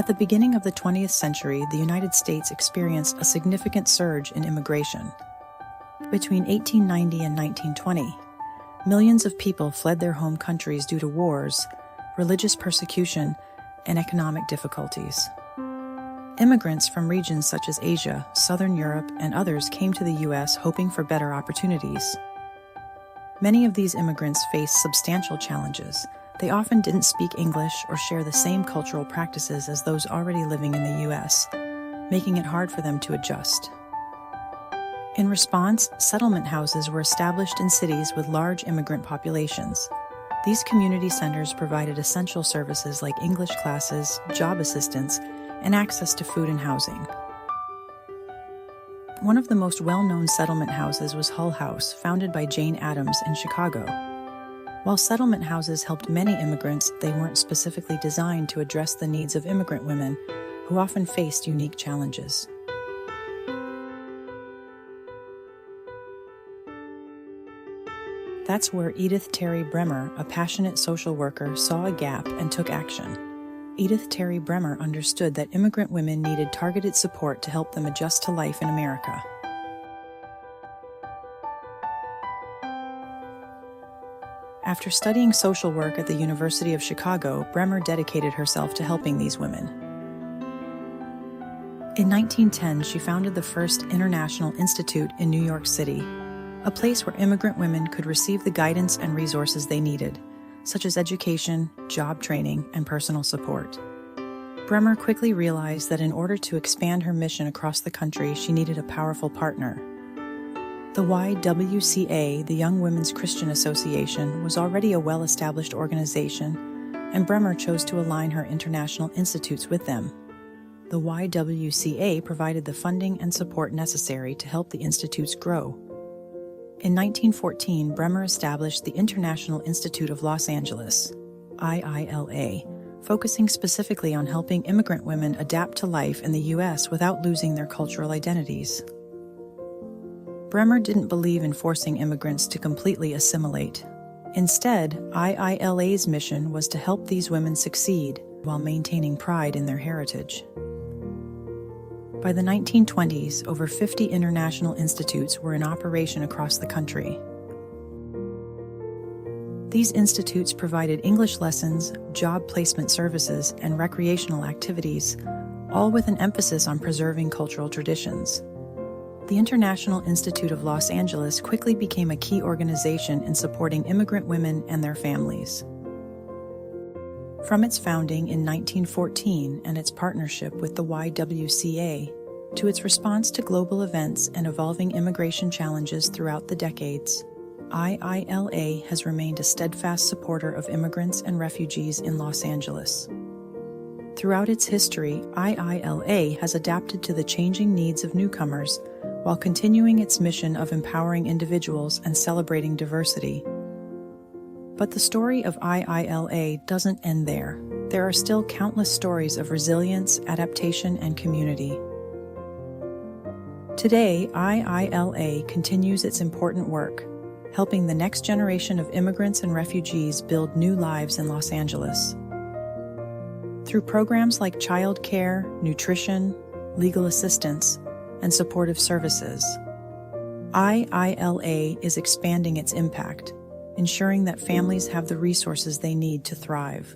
At the beginning of the 20th century, the United States experienced a significant surge in immigration. Between 1890 and 1920, millions of people fled their home countries due to wars, religious persecution, and economic difficulties. Immigrants from regions such as Asia, Southern Europe, and others came to the U.S. hoping for better opportunities. Many of these immigrants faced substantial challenges. They often didn't speak English or share the same cultural practices as those already living in the U.S., making it hard for them to adjust. In response, settlement houses were established in cities with large immigrant populations. These community centers provided essential services like English classes, job assistance, and access to food and housing. One of the most well-known settlement houses was Hull House, founded by Jane Addams in Chicago. While settlement houses helped many immigrants, they weren't specifically designed to address the needs of immigrant women, who often faced unique challenges. That's where Edith Bremer, a passionate social worker, saw a gap and took action. Edith Bremer understood that immigrant women needed targeted support to help them adjust to life in America. After studying social work at the University of Chicago, Bremer dedicated herself to helping these women. In 1910, she founded the first International Institute in New York City, a place where immigrant women could receive the guidance and resources they needed, such as education, job training, and personal support. Bremer quickly realized that in order to expand her mission across the country, she needed a powerful partner. The YWCA, the Young Women's Christian Association, was already a well-established organization, and Bremer chose to align her international institutes with them. The YWCA provided the funding and support necessary to help the institutes grow. In 1914, Bremer established the International Institute of Los Angeles, IILA, focusing specifically on helping immigrant women adapt to life in the U.S. without losing their cultural identities. Bremer didn't believe in forcing immigrants to completely assimilate. Instead, IILA's mission was to help these women succeed while maintaining pride in their heritage. By the 1920s, over 50 international institutes were in operation across the country. These institutes provided English lessons, job placement services, and recreational activities, all with an emphasis on preserving cultural traditions. The International Institute of Los Angeles quickly became a key organization in supporting immigrant women and their families. From its founding in 1914 and its partnership with the YWCA, to its response to global events and evolving immigration challenges throughout the decades, IILA has remained a steadfast supporter of immigrants and refugees in Los Angeles. Throughout its history, IILA has adapted to the changing needs of newcomers while continuing its mission of empowering individuals and celebrating diversity. But the story of IILA doesn't end there. There are still countless stories of resilience, adaptation, and community. Today, IILA continues its important work, helping the next generation of immigrants and refugees build new lives in Los Angeles. Through programs like child care, nutrition, legal assistance, and supportive services, IILA is expanding its impact, ensuring that families have the resources they need to thrive.